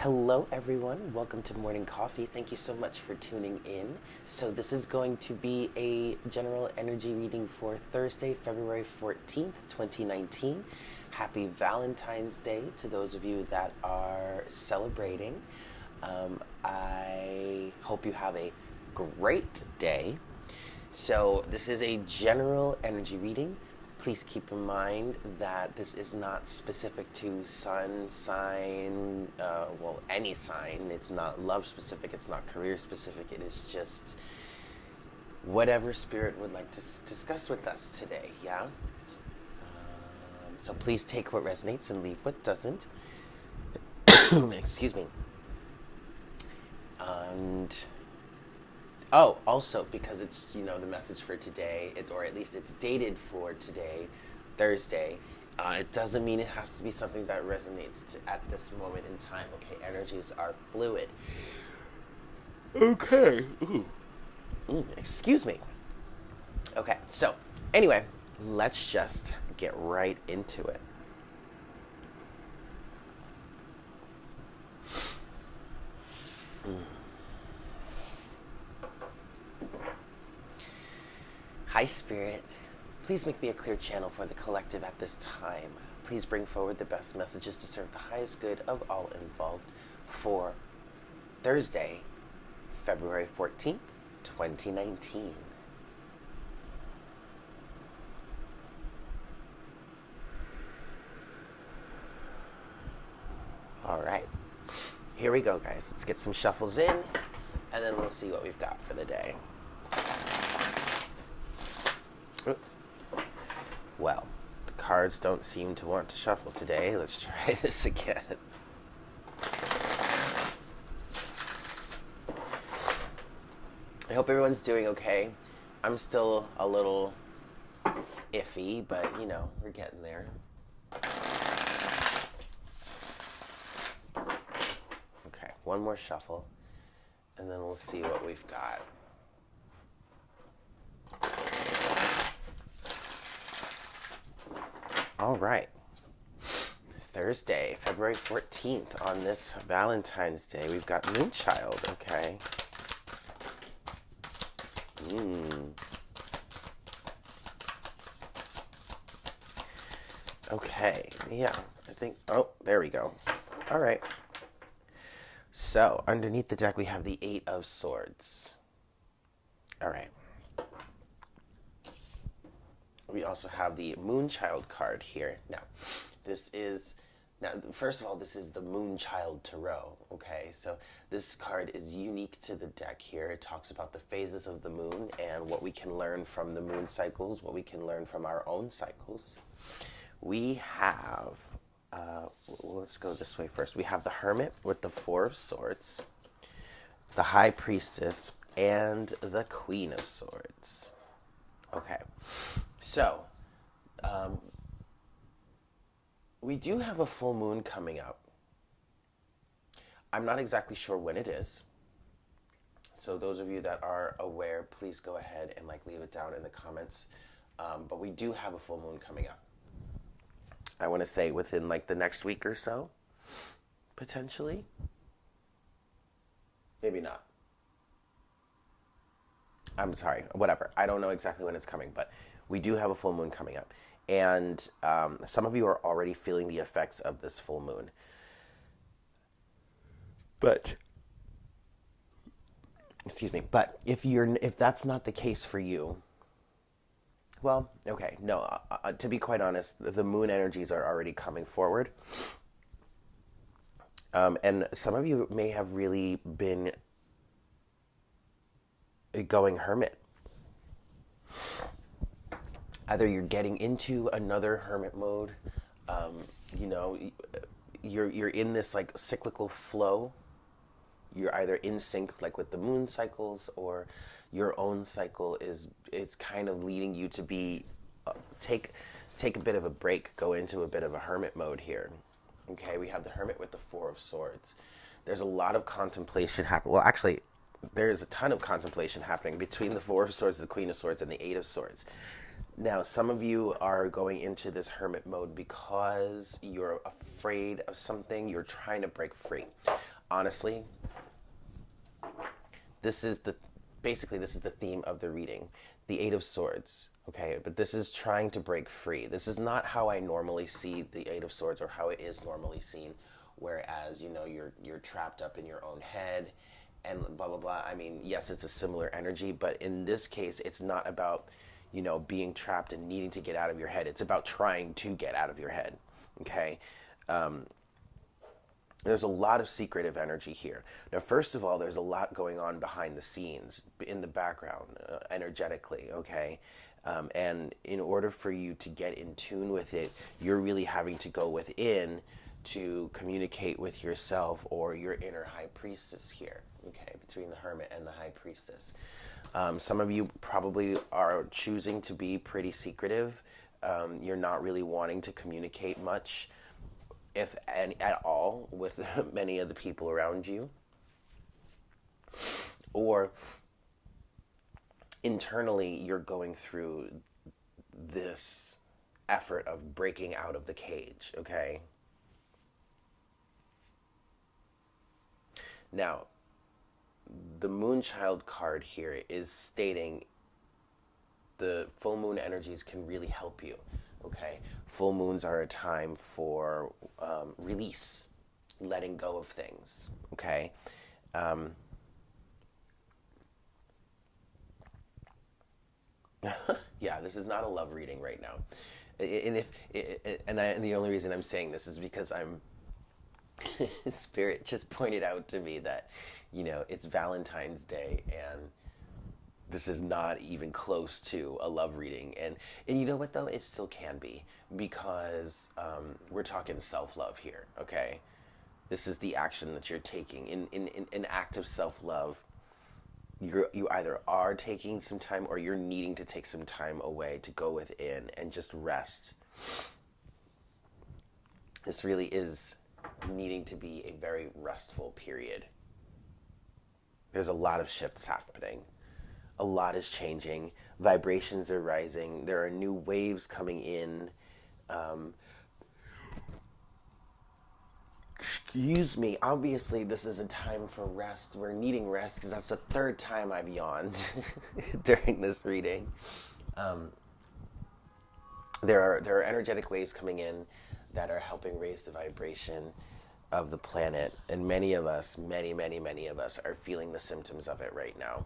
Hello, everyone. Welcome to Morning Coffee. Thank you so much for tuning in. So, this is going to be a general energy reading for Thursday, February 14th, 2019. Happy Valentine's Day to those of you that are celebrating. I hope you have a great day. So, this is a general energy reading. Please keep in mind that this is not specific to sun, sign, any sign. It's not love specific, it's not career specific. It is just whatever spirit would like to discuss with us today, yeah? So please take what resonates and leave what doesn't. Excuse me. And also because it's, the message for today, or at least it's dated for today, Thursday, it doesn't mean it has to be something that resonates at this moment in time, okay? Energies are fluid. Okay. Excuse me. Okay, so anyway, let's just get right into it. Hi, Spirit. Please make me a clear channel for the collective at this time. Please bring forward the best messages to serve the highest good of all involved for Thursday, February 14th, 2019. All right. Here we go, guys. Let's get some shuffles in, and then we'll see what we've got for the day. Well, the cards don't seem to want to shuffle today. Let's try this again. I hope everyone's doing okay. I'm still a little iffy, but we're getting there. Okay, one more shuffle, and then we'll see what we've got. All right. Thursday, February 14th, on this Valentine's Day, we've got Moonchild, okay? Okay, yeah, I think, there we go. All right. So, underneath the deck, we have the Eight of Swords. All right. We also have the Moonchild card here. Now, first of all, this is the Moonchild Tarot, okay? So this card is unique to the deck here. It talks about the phases of the moon and what we can learn from the moon cycles, what we can learn from our own cycles. We have, let's go this way first. We have the Hermit with the Four of Swords, the High Priestess, and the Queen of Swords. Okay, so we do have a full moon coming up. I'm not exactly sure when it is. So those of you that are aware, please go ahead and leave it down in the comments. But we do have a full moon coming up. I want to say within the next week or so, potentially. Maybe not. I'm sorry, whatever. I don't know exactly when it's coming, but we do have a full moon coming up. And some of you are already feeling the effects of this full moon. But if that's not the case for you, well, okay, no, to be quite honest, the moon energies are already coming forward. And some of you may have really been going hermit. Either you're getting into another hermit mode, you're in this cyclical flow. You're either in sync with the moon cycles, or your own cycle is kind of leading you to be take a bit of a break, go into a bit of a hermit mode here. Okay, we have the Hermit with the Four of Swords. There's a lot of contemplation happening. Well, actually, there's a ton of contemplation happening between the Four of Swords, the Queen of Swords, and the Eight of Swords. Now, some of you are going into this hermit mode because you're afraid of something, you're trying to break free. Honestly, this is the basically this is the theme of the reading, the Eight of Swords. Okay, but this is trying to break free. This is not how I normally see the Eight of Swords, or how it is normally seen, whereas you're trapped up in your own head and blah blah blah. I mean, yes, it's a similar energy, but in this case it's not about being trapped and needing to get out of your head. It's about trying to get out of your head. Okay. There's a lot of secretive energy here. Now, first of all, there's a lot going on behind the scenes, in the background, energetically, okay? And in order for you to get in tune with it, you're really having to go within to communicate with yourself or your inner high priestess here, okay, between the hermit and the high priestess. Some of you probably are choosing to be pretty secretive. You're not really wanting to communicate much, if any, at all, with many of the people around you. Or internally, you're going through this effort of breaking out of the cage, okay? Now, the Moonchild card here is stating the full moon energies can really help you, okay? Full moons are a time for release, letting go of things, okay? Yeah, this is not a love reading right now. And the only reason I'm saying this is because Spirit just pointed out to me that, it's Valentine's Day, and this is not even close to a love reading. And you know what, though? It still can be, because we're talking self-love here, okay? This is the action that you're taking. In an act of self-love, you either are taking some time, or you're needing to take some time away to go within and just rest. This really is needing to be a very restful period. There's a lot of shifts happening. A lot is changing. Vibrations are rising. There are new waves coming in. Excuse me. Obviously, this is a time for rest. We're needing rest because that's the third time I've yawned during this reading. There are energetic waves coming in that are helping raise the vibration of the planet, and many of us, many of us, are feeling the symptoms of it right now.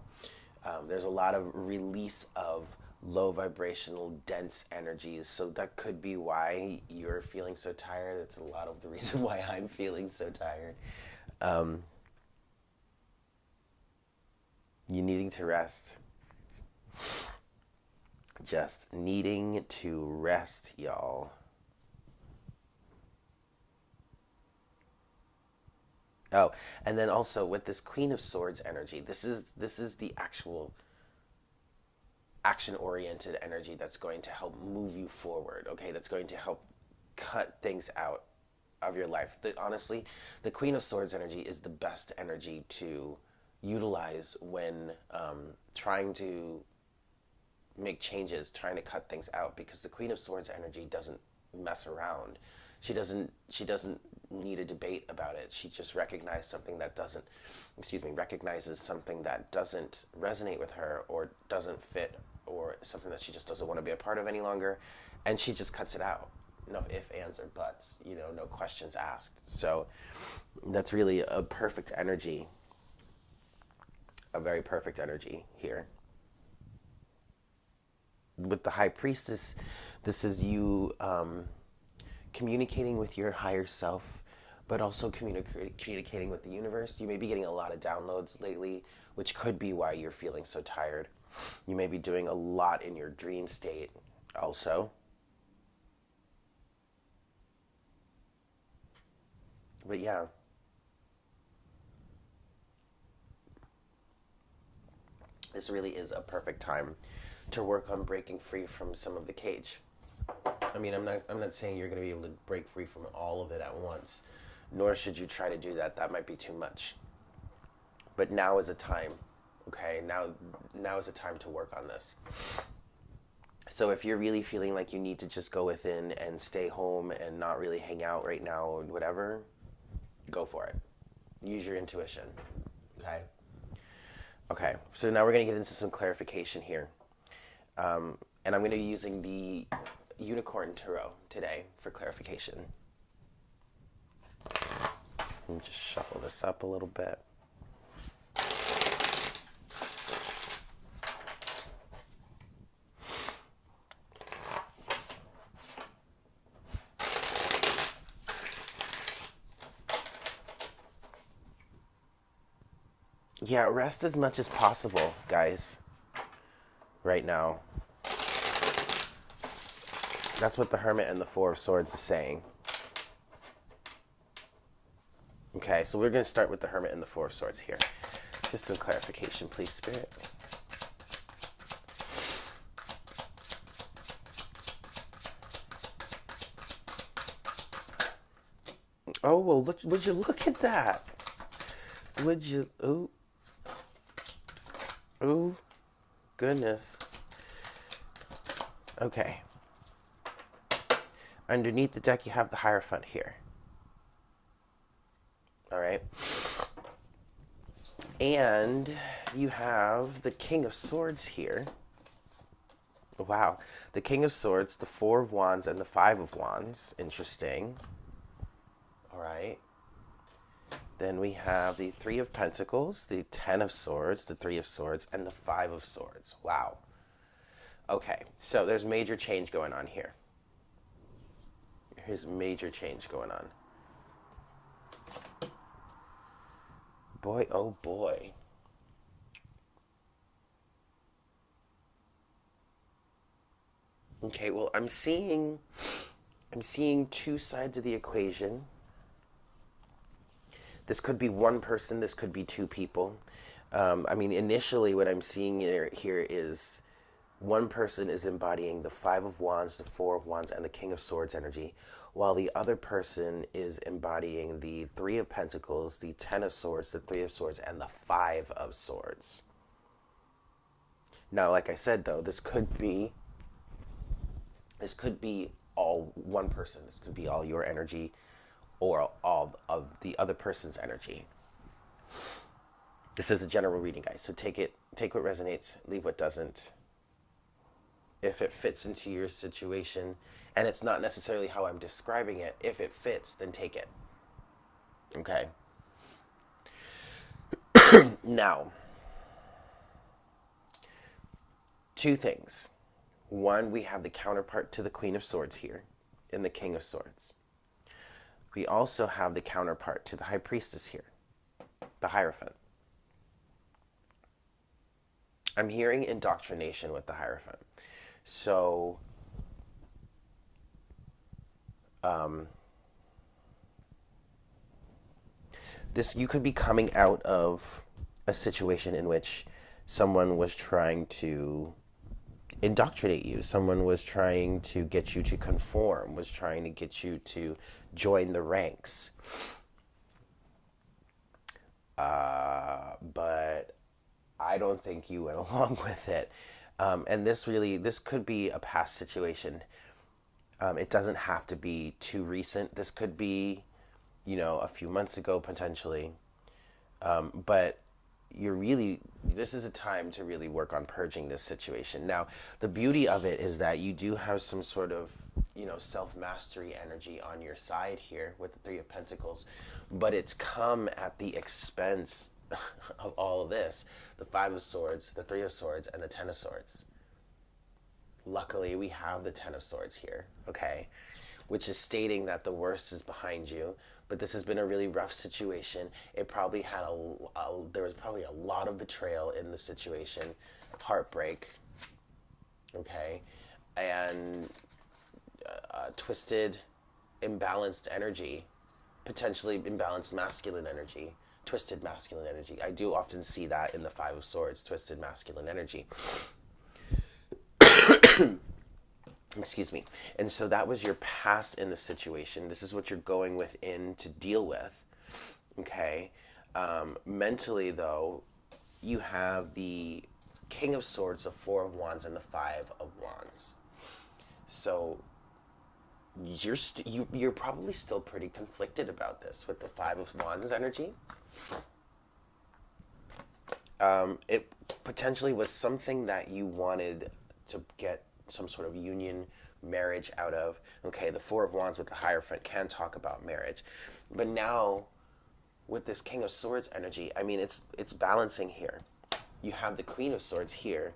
There's a lot of release of low vibrational, dense energies, so that could be why you're feeling so tired. It's a lot of the reason why I'm feeling so tired. You needing to rest. Just needing to rest, y'all. Oh, and then also with this Queen of Swords energy, this is the actual action-oriented energy that's going to help move you forward, okay? That's going to help cut things out of your life. Honestly, the Queen of Swords energy is the best energy to utilize when trying to make changes, trying to cut things out, because the Queen of Swords energy doesn't mess around. She doesn't need a debate about it. She just recognizes something that doesn't resonate with her, or doesn't fit, or something that she just doesn't want to be a part of any longer, and she just cuts it out. No ifs, ands, or buts, no questions asked. So that's really a perfect energy, a very perfect energy here. With the High Priestess, this is you communicating with your higher self, but also communicating with the universe. You may be getting a lot of downloads lately, which could be why you're feeling so tired. You may be doing a lot in your dream state also. But yeah. This really is a perfect time to work on breaking free from some of the cage. I mean, I'm not saying you're going to be able to break free from all of it at once, nor should you try to do that. That might be too much. But now is a time, okay? Now is a time to work on this. So if you're really feeling like you need to just go within and stay home and not really hang out right now or whatever, go for it. Use your intuition. Okay? Okay, so now we're going to get into some clarification here. And I'm going to be using the Unicorn Tarot today for clarification. Let me just shuffle this up a little bit. Yeah, rest as much as possible, guys, right now. That's what the Hermit and the Four of Swords is saying. Okay, so we're going to start with the Hermit and the Four of Swords here. Just some clarification, please, Spirit. Oh, well, look, would you look at that? Would you... Ooh. Ooh. Goodness. Okay. Underneath the deck, you have the Hierophant here. All right. And you have the King of Swords here. Wow. The King of Swords, the Four of Wands, and the Five of Wands. Interesting. All right. Then we have the Three of Pentacles, the Ten of Swords, the Three of Swords, and the Five of Swords. Wow. Okay, so there's major change going on here. Here's major change going on. Boy, oh boy. Okay, well, I'm seeing two sides of the equation. This could be one person, this could be two people. I mean, initially what I'm seeing here is one person is embodying the Five of Wands, the Four of Wands, and the King of Swords energy, while the other person is embodying the Three of Pentacles, the Ten of Swords, the Three of Swords, and the Five of Swords. Now, like I said, though, this could be all one person. This could be all your energy or all of the other person's energy. This is a general reading, guys, so take what resonates, leave what doesn't. If it fits into your situation, and it's not necessarily how I'm describing it, if it fits, then take it. Okay? Now, two things. One, we have the counterpart to the Queen of Swords here in the King of Swords. We also have the counterpart to the High Priestess here, the Hierophant. I'm hearing indoctrination with the Hierophant. So, you could be coming out of a situation in which someone was trying to indoctrinate you. Someone was trying to get you to conform, was trying to get you to join the ranks. But I don't think you went along with it. And this could be a past situation. It doesn't have to be too recent. This could be, a few months ago, potentially. But this is a time to really work on purging this situation. Now, the beauty of it is that you do have some sort of, self-mastery energy on your side here with the Three of Pentacles, but it's come at the expense of all of this. The Five of Swords, the Three of Swords, and the Ten of Swords. Luckily, we have the Ten of Swords here, okay? Which is stating that the worst is behind you, but this has been a really rough situation. It probably had there was probably a lot of betrayal in the situation, heartbreak, okay? And twisted, imbalanced energy, potentially imbalanced masculine energy, twisted masculine energy. I do often see that in the Five of Swords, twisted masculine energy. Excuse me. And so that was your past in the situation. This is what you're going within to deal with. Okay. Mentally, though, you have the King of Swords, the Four of Wands, and the Five of Wands. So you're probably still pretty conflicted about this with the Five of Wands energy. It potentially was something that you wanted to get some sort of union, marriage out of. Okay, the Four of Wands with the Hierophant can talk about marriage, but now with this King of Swords energy, I mean, it's balancing here. You have the Queen of Swords here,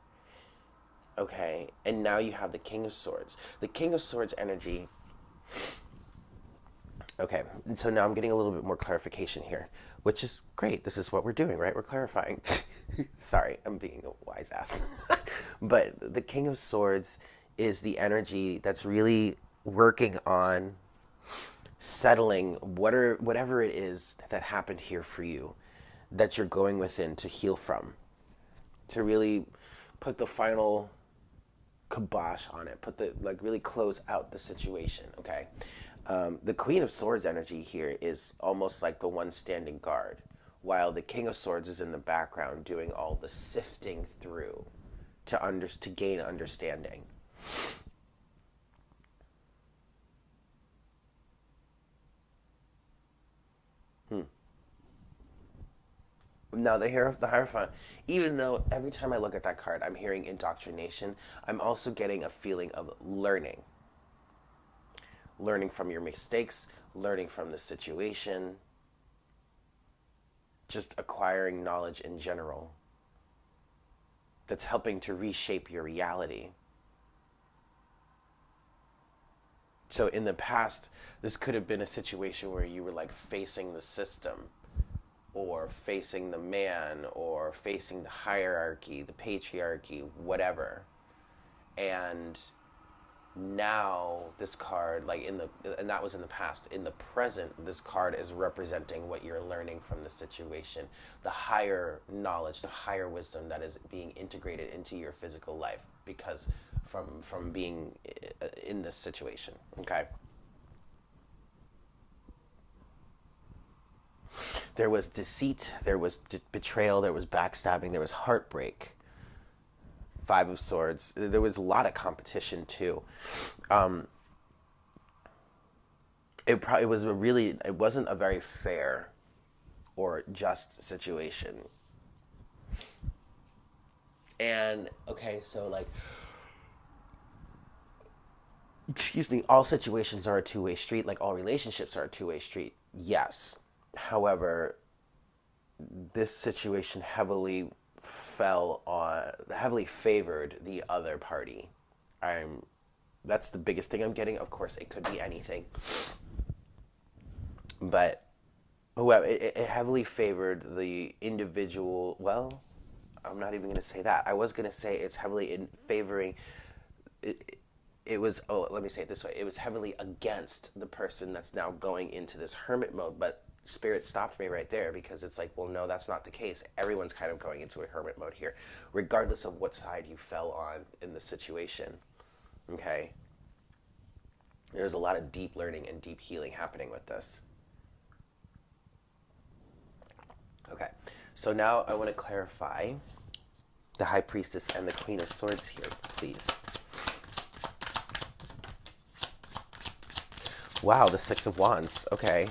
okay, and now you have the King of Swords. The King of Swords energy. Okay, and so now I'm getting a little bit more clarification here, which is great. This is what we're doing, right? We're clarifying. Sorry, I'm being a wise ass. But the King of Swords is the energy that's really working on settling whatever it is that happened here for you, that you're going within to heal from, to really put the final kibosh on it, really close out the situation, okay? The Queen of Swords energy here is almost like the one standing guard, while the King of Swords is in the background doing all the sifting through to gain understanding. Now, the Hierophant, even though every time I look at that card, I'm hearing indoctrination, I'm also getting a feeling of learning. Learning from your mistakes, learning from the situation, just acquiring knowledge in general that's helping to reshape your reality. So in the past, this could have been a situation where you were like facing the system, or facing the man, or facing the hierarchy, the patriarchy, whatever. And now this card, and that was in the past. In the present, this card is representing what you're learning from the situation, the higher knowledge, the higher wisdom that is being integrated into your physical life because from being in this situation. Okay. There was deceit, there was betrayal, there was backstabbing, there was heartbreak. Five of Swords. There was a lot of competition too. It wasn't a very fair or just situation. And okay, so excuse me, all situations are a two-way street, like all relationships are a two-way street. Yes. However, this situation heavily favored the other party. That's the biggest thing I'm getting. Of course, it could be anything, but whoever it heavily favored the individual. Well, I'm not even going to say that. I was going to say it's heavily in favoring. It was. Oh, let me say it this way. It was heavily against the person that's now going into this hermit mode, but Spirit stopped me right there because it's like, well, no, that's not the case. Everyone's kind of going into a hermit mode here, regardless of what side you fell on in the situation. Okay? There's a lot of deep learning and deep healing happening with this. Okay, so now I want to clarify the High Priestess and the Queen of Swords here, please. Wow, the Six of Wands. Okay.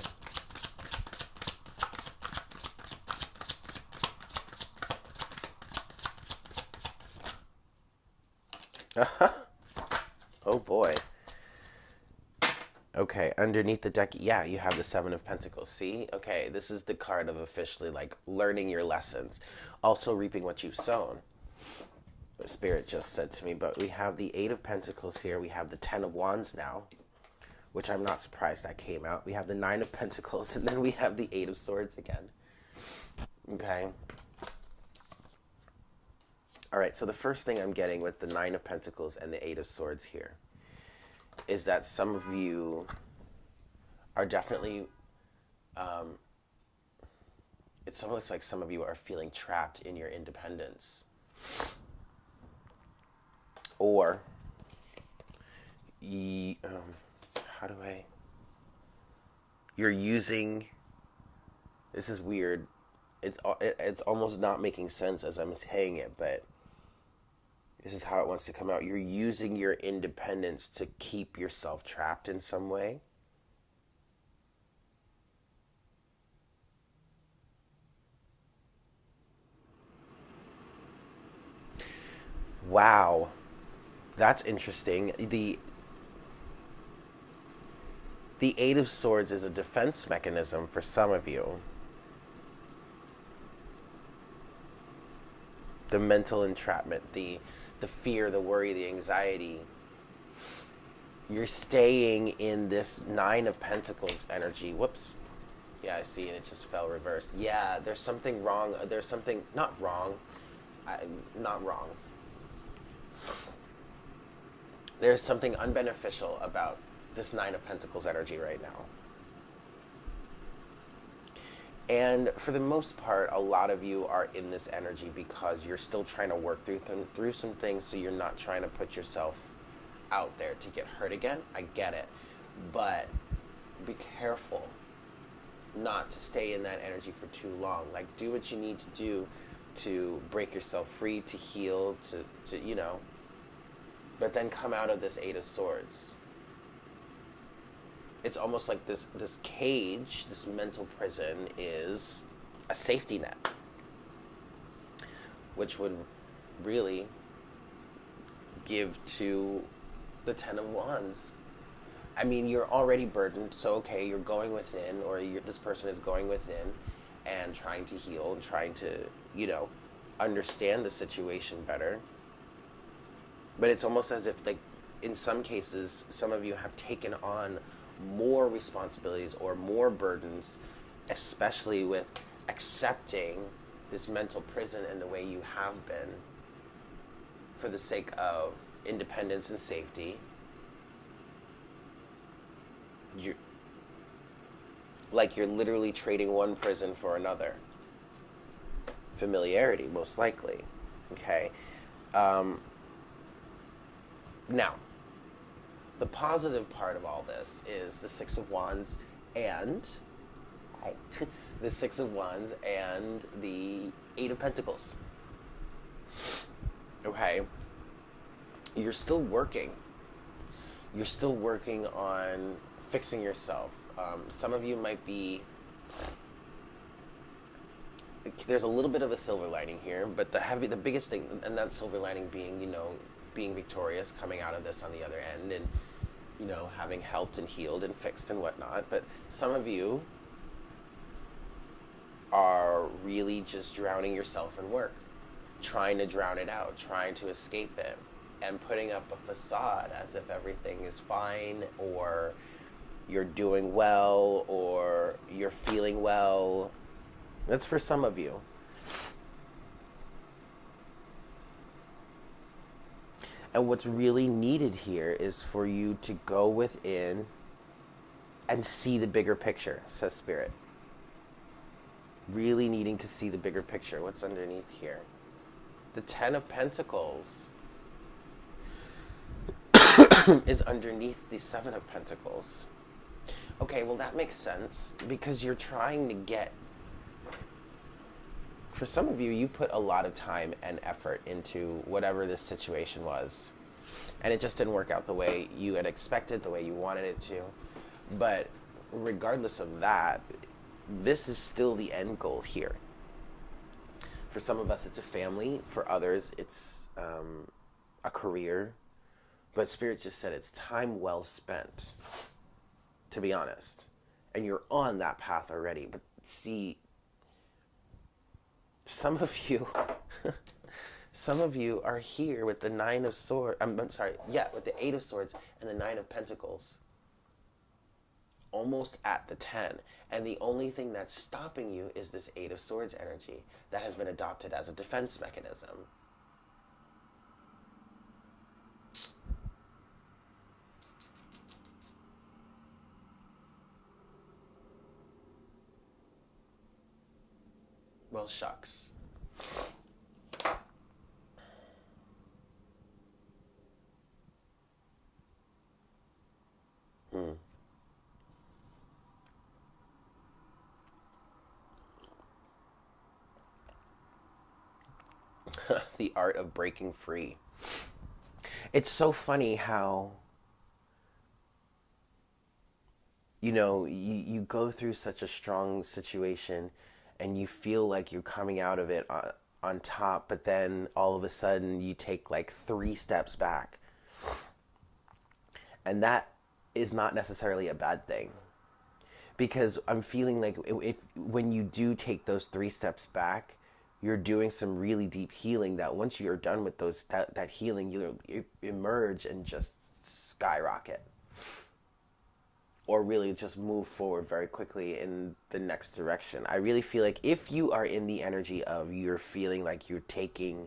Oh boy. Okay, underneath the deck, yeah, you have the Seven of Pentacles. See? Okay, this is the card of officially learning your lessons. Also reaping what you've sown. Spirit just said to me, but we have the Eight of Pentacles here. We have the Ten of Wands now, which I'm not surprised that came out. We have the Nine of Pentacles, and then we have the Eight of Swords again. Okay. All right, so the first thing I'm getting with the Nine of Pentacles and the Eight of Swords here is that some of you are definitely, it's almost like some of you are feeling trapped in your independence. Or, you're using, this is weird, it's almost not making sense as I'm saying it, but This is how it wants to come out. You're using your independence to keep yourself trapped in some way. Wow. That's interesting. The Eight of Swords is a defense mechanism for some of you. The mental entrapment, the fear, the worry, the anxiety. You're staying in this Nine of Pentacles energy. Whoops. Yeah, I see, and it just fell reversed. Yeah, there's something wrong. There's something not wrong. Not wrong. There's something unbeneficial about this Nine of Pentacles energy right now. And for the most part, a lot of you are in this energy because you're still trying to work through some things, so you're not trying to put yourself out there to get hurt again. I get it. But be careful not to stay in that energy for too long. Like, do what you need to do to break yourself free, to heal, to you know, but then come out of this Eight of Swords. It's almost like this cage, this mental prison is a safety net, which would really give to the Ten of Wands. I mean, you're already burdened, so okay, you're going within, or this person is going within and trying to heal and trying to, you know, understand the situation better. But it's almost as if, like, in some cases, some of you have taken on more responsibilities or more burdens, especially with accepting this mental prison in the way you have been for the sake of independence and safety. You're literally trading one prison for another. Familiarity, most likely. Okay. Now, the positive part of all this is the Six of Wands and the Six of Wands and the Eight of Pentacles. Okay. You're still working. You're still working on fixing yourself. Some of you might be... There's a little bit of a silver lining here, but the biggest thing, and that silver lining being, you know, being victorious, coming out of this on the other end, and, you know, having helped and healed and fixed and whatnot. But some of you are really just drowning yourself in work, trying to drown it out, trying to escape it, and putting up a facade as if everything is fine, or you're doing well, or you're feeling well. That's for some of you. And what's really needed here is for you to go within and see the bigger picture, says Spirit. Really needing to see the bigger picture. What's underneath here? The Ten of Pentacles is underneath the Seven of Pentacles. Okay, well, that makes sense because you're trying to get... For some of you, you put a lot of time and effort into whatever this situation was. And it just didn't work out the way you had expected, the way you wanted it to. But regardless of that, this is still the end goal here. For some of us, it's a family. For others, it's a career. But Spirit just said it's time well spent, to be honest. And you're on that path already. But see... Some of you are here with the Nine of Swords. With the Eight of Swords and the Nine of Pentacles. Almost at the 10. And the only thing that's stopping you is this Eight of Swords energy that has been adopted as a defense mechanism. Well, shucks. The art of breaking free. It's so funny how, you go through such a strong situation and you feel like you're coming out of it on top, but then all of a sudden you take like 3 steps back. And that is not necessarily a bad thing, because I'm feeling like if when you do take those 3 steps back, you're doing some really deep healing, that once you're done with that healing, you emerge and just skyrocket, or really just move forward very quickly in the next direction. I really feel like if you are in the energy of you're feeling like you're taking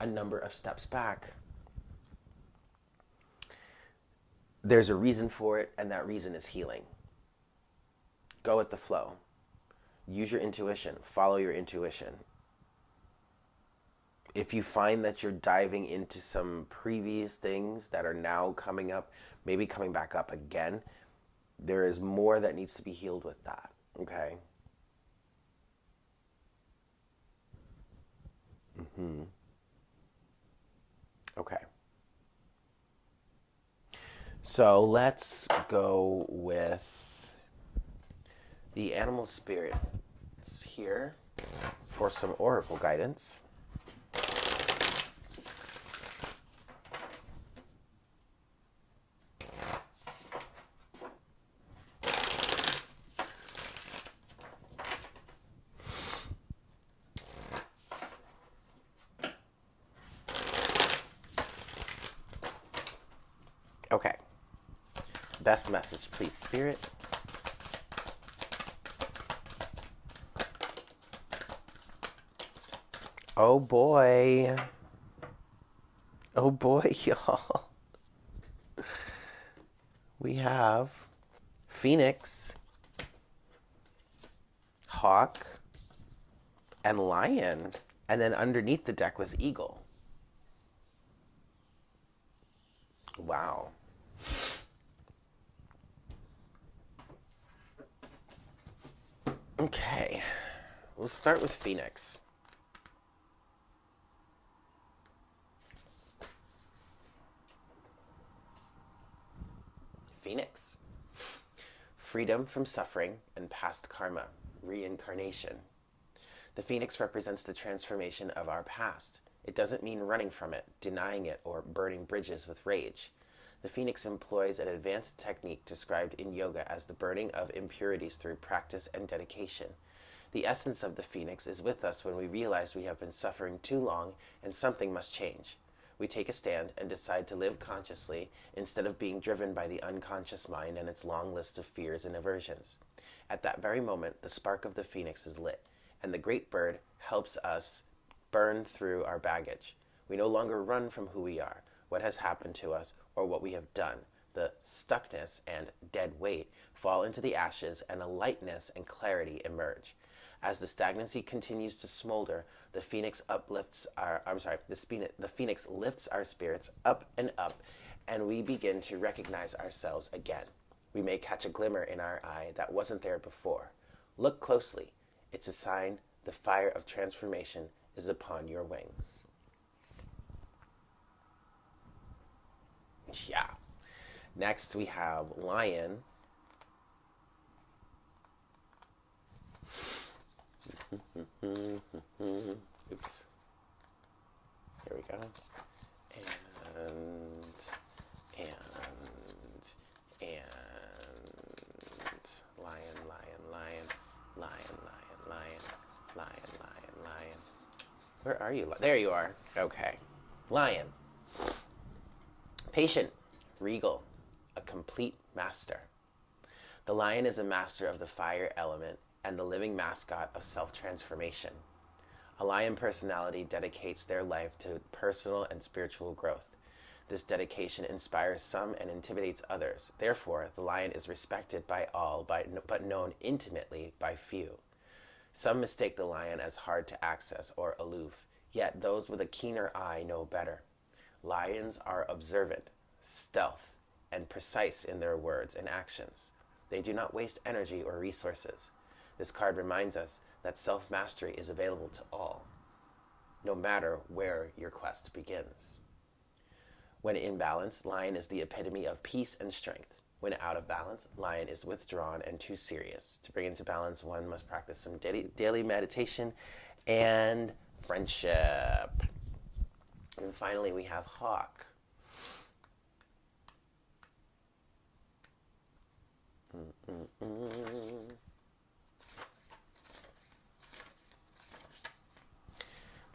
a number of steps back, there's a reason for it, and that reason is healing. Go with the flow. Use your intuition. Follow your intuition. If you find that you're diving into some previous things that are now coming up, maybe coming back up again, there is more that needs to be healed with that, okay? Okay. So let's go with the animal spirits here for some oracle guidance. Okay. Best message, please, Spirit. Oh boy. Oh boy, y'all. We have Phoenix, Hawk, and Lion. And then underneath the deck was Eagle. Wow. Okay. We'll start with Phoenix. Phoenix. Freedom from suffering and past karma. Reincarnation. The Phoenix represents the transformation of our past. It doesn't mean running from it, denying it, or burning bridges with rage. The Phoenix employs an advanced technique described in yoga as the burning of impurities through practice and dedication. The essence of the Phoenix is with us when we realize we have been suffering too long and something must change. We take a stand and decide to live consciously instead of being driven by the unconscious mind and its long list of fears and aversions. At that very moment, the spark of the Phoenix is lit, and the great bird helps us burn through our baggage. We no longer run from who we are, what has happened to us, or what we have done. The stuckness and dead weight fall into the ashes, and a lightness and clarity emerge. As the stagnancy continues to smolder, the Phoenix the Phoenix lifts our spirits up, and we begin to recognize ourselves again. We may catch a glimmer in our eye that wasn't there before. Look closely. It's a sign the fire of transformation is upon your wings. Yeah. Next we have Lion. Oops. Here we go. And lion. Where are you? There you are. Okay. Lion. Patient, regal, a complete master. The lion is a master of the fire element and the living mascot of self-transformation. A lion personality dedicates their life to personal and spiritual growth. This dedication inspires some and intimidates others. Therefore, the lion is respected by all, but known intimately by few. Some mistake the lion as hard to access or aloof, yet those with a keener eye know better. Lions are observant, stealth, and precise in their words and actions. They do not waste energy or resources. This card reminds us that self-mastery is available to all, no matter where your quest begins. When in balance, lion is the epitome of peace and strength. When out of balance, lion is withdrawn and too serious. To bring into balance, one must practice some daily meditation and friendship. And finally, we have hawk.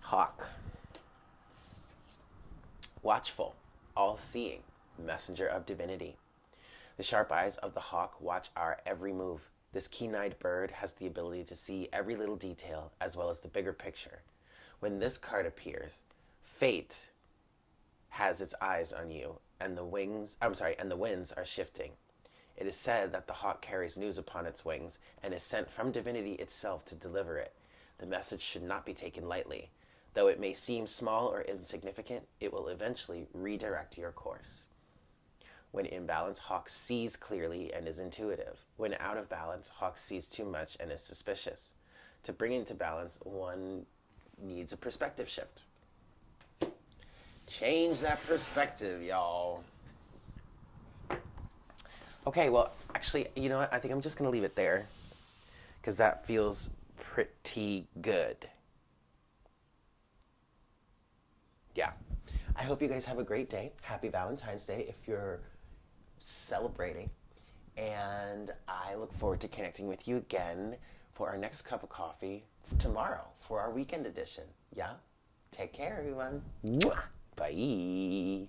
Hawk. Watchful, all-seeing, messenger of divinity. The sharp eyes of the hawk watch our every move. This keen-eyed bird has the ability to see every little detail as well as the bigger picture. When this card appears, fate has its eyes on you, and the winds are shifting. It is said that the hawk carries news upon its wings and is sent from divinity itself to deliver it. The message should not be taken lightly. Though it may seem small or insignificant, it will eventually redirect your course. When in balance, hawk sees clearly and is intuitive. When out of balance, hawk sees too much and is suspicious. To bring into balance, one needs a perspective shift. Change that perspective, y'all. Okay, well, actually, you know what? I think I'm just going to leave it there because that feels pretty good. Yeah. I hope you guys have a great day. Happy Valentine's Day if you're celebrating. And I look forward to connecting with you again for our next cup of coffee tomorrow for our weekend edition. Yeah? Take care, everyone. Mwah. Bye.